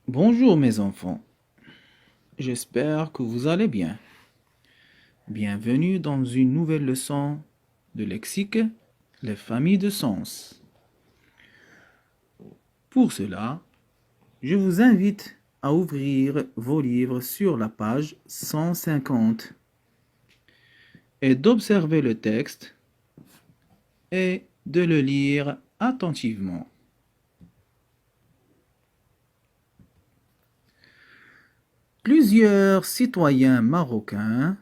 Bonjour mes enfants, j'espère que vous allez bien. Bienvenue dans une nouvelle leçon de lexique, les familles de sens. Pour cela, je vous invite à ouvrir vos livres sur la page 150 et d'observer le texte et de le lire attentivement. Plusieurs citoyens marocains,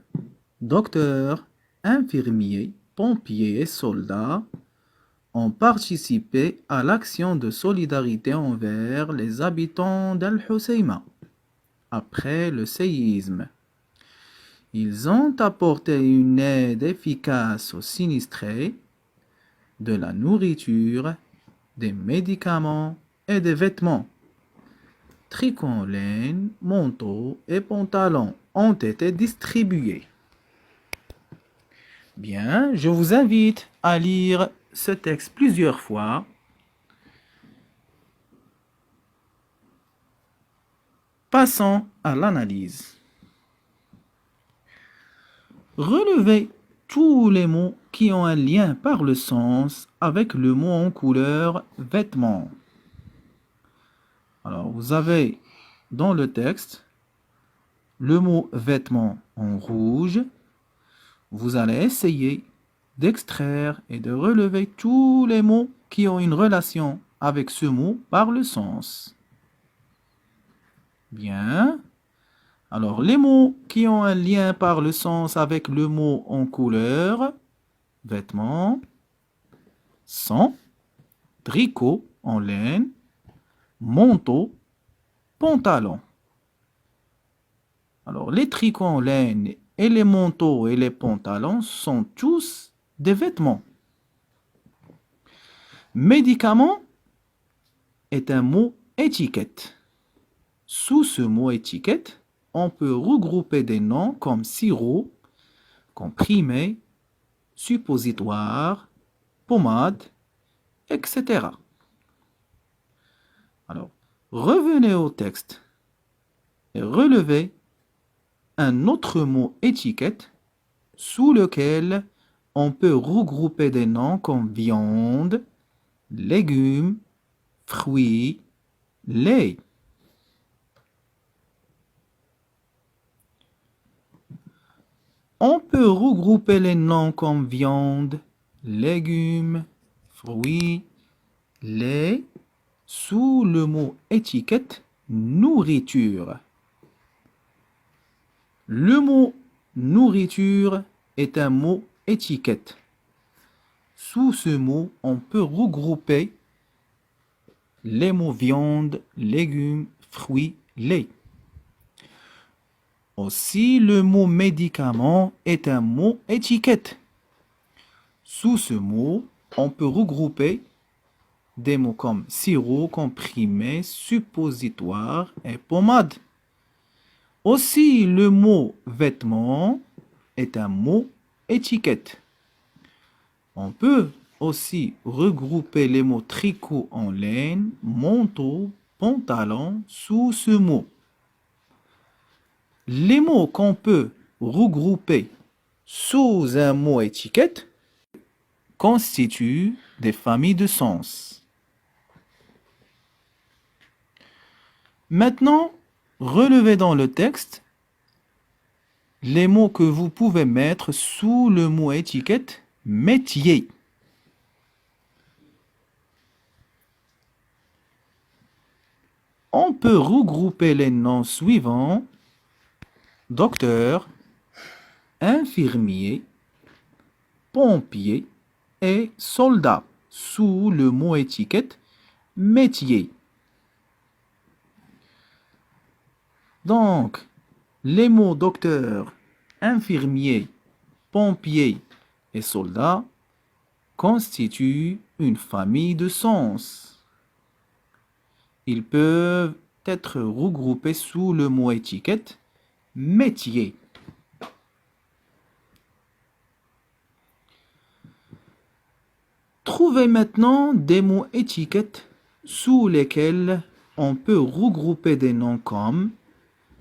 docteurs, infirmiers, pompiers et soldats ont participé à l'action de solidarité envers les habitants d'Al-Hoceima après le séisme. Ils ont apporté une aide efficace aux sinistrés, de la nourriture, des médicaments et des vêtements. Tricots en laine, manteaux et pantalons ont été distribués. Bien, je vous invite à lire ce texte plusieurs fois. Passons à l'analyse. Relevez tous les mots qui ont un lien par le sens avec le mot en couleur vêtements. Alors, vous avez dans le texte le mot vêtements en rouge. Vous allez essayer d'extraire et de relever tous les mots qui ont une relation avec ce mot par le sens. Bien. Alors, les mots qui ont un lien par le sens avec le mot en couleur, vêtements, sont tricot en laine, manteau, pantalon. Alors, les tricots en laine et les manteaux et les pantalons sont tous des vêtements. Médicament est un mot étiquette. Sous ce mot étiquette, on peut regrouper des noms comme sirop, comprimé, suppositoire, pommade, etc. Alors, revenez au texte et relevez un autre mot étiquette sous lequel on peut regrouper des noms comme viande, légumes, fruits, lait. On peut regrouper les noms comme viande, légumes, fruits, lait sous le mot étiquette nourriture. Le mot nourriture est un mot étiquette. Sous ce mot, on peut regrouper les mots viande, légumes, fruits, lait. Aussi, le mot médicament est un mot étiquette. Sous ce mot, on peut regrouper des mots comme sirop, comprimé, suppositoire et pommade. Aussi, le mot vêtement est un mot étiquette. On peut aussi regrouper les mots tricot en laine, manteau, pantalon sous ce mot. Les mots qu'on peut regrouper sous un mot étiquette constituent des familles de sens. Maintenant, relevez dans le texte les mots que vous pouvez mettre sous le mot étiquette métier. On peut regrouper les noms suivants: docteur, infirmier, pompier et soldat sous le mot étiquette métier. Donc, les mots docteur, infirmier, pompier et soldat constituent une famille de sens. Ils peuvent être regroupés sous le mot étiquette métier. Trouvez maintenant des mots étiquettes sous lesquels on peut regrouper des noms comme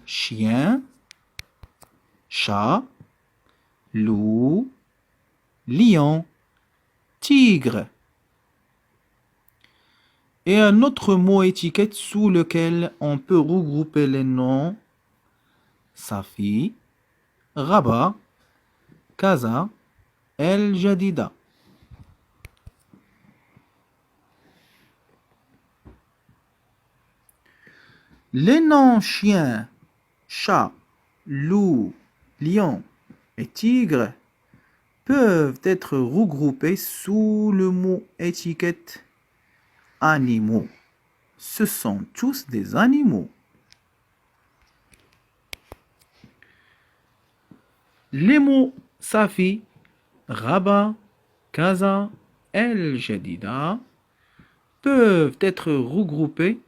chien, chat, loup, lion, tigre. Et un autre mot étiquette sous lequel on peut regrouper les noms Safi, Rabat, Kaza, El Jadida. Les noms chien, chat, loup, lion et tigre peuvent être regroupés sous le mot étiquette animaux. Ce sont tous des animaux. Les mots Safi, Rabat, Kaza, El Jadida peuvent être regroupés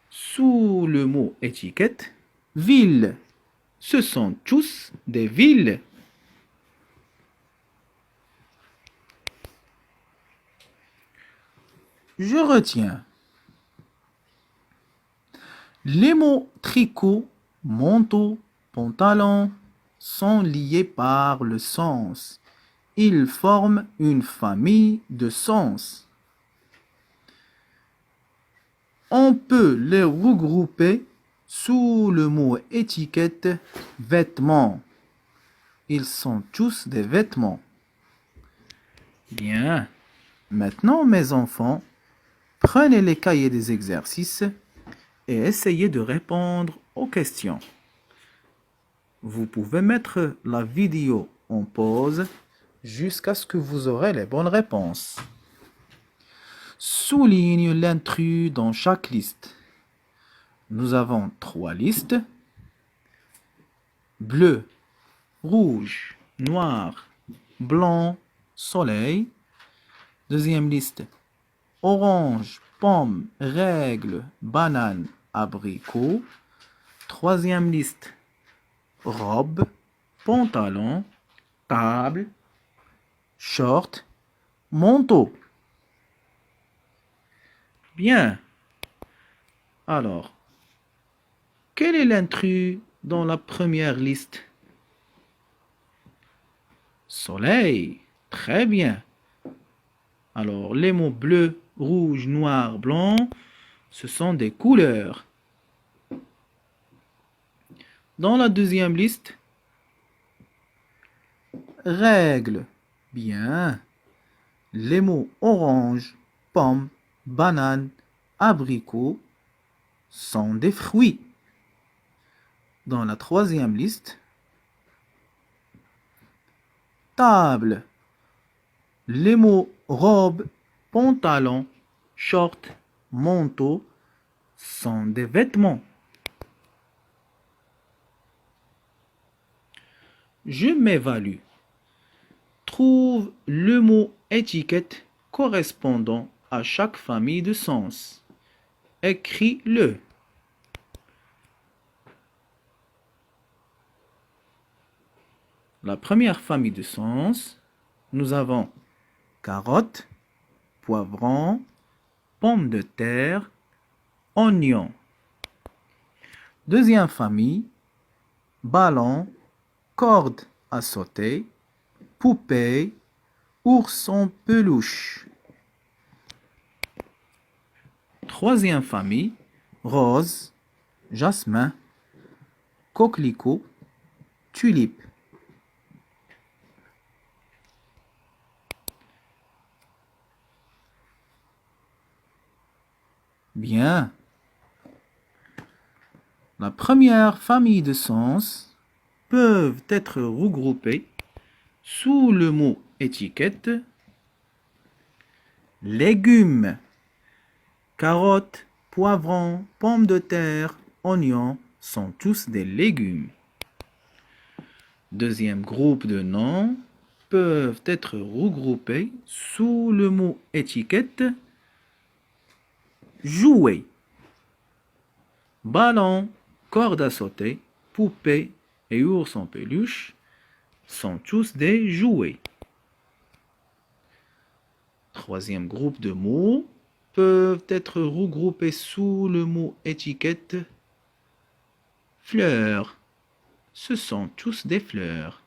sous le mot étiquette ville. Ce sont tous des villes. Je retiens. Les mots tricot, manteau, pantalon sont liés par le sens. Ils forment une famille de sens. On peut les regrouper sous le mot étiquette vêtements. Ils sont tous des vêtements. Bien. Maintenant, mes enfants, prenez les cahiers des exercices et essayez de répondre aux questions. Vous pouvez mettre la vidéo en pause jusqu'à ce que vous aurez les bonnes réponses. Souligne l'intrus dans chaque liste. Nous avons 3 listes. Bleu, rouge, noir, blanc, soleil. Deuxième liste. Orange, pomme, règle, banane, abricot. Troisième liste. Robe, pantalon, table, short, manteau. Bien. Alors, quel est l'intrus dans la première liste? Soleil. Très bien. Alors, les mots bleu, rouge, noir, blanc, ce sont des couleurs. Dans la deuxième liste, règle. Bien. Les mots orange, pomme, banane, abricot sont des fruits. Dans la troisième liste, table. Les mots robe, pantalon, short, manteau sont des vêtements. Je m'évalue. Trouve le mot étiquette correspondant à chaque famille de sens. Écris-le. La première famille de sens, nous avons carotte, poivron, pomme de terre, oignon. Deuxième famille, ballon, corde à sauter, poupée, ourson peluche. Troisième famille, rose, jasmin, coquelicot, tulipe. Bien. La première famille de sens peuvent être regroupées sous le mot étiquette légumes. Carottes, poivrons, pommes de terre, oignons sont tous des légumes. Deuxième groupe de noms peuvent être regroupés sous le mot étiquette jouet. Ballon, corde à sauter, poupée et ours en peluche sont tous des jouets. Troisième groupe de mots peuvent être regroupés sous le mot étiquette. Fleurs. Ce sont tous des fleurs.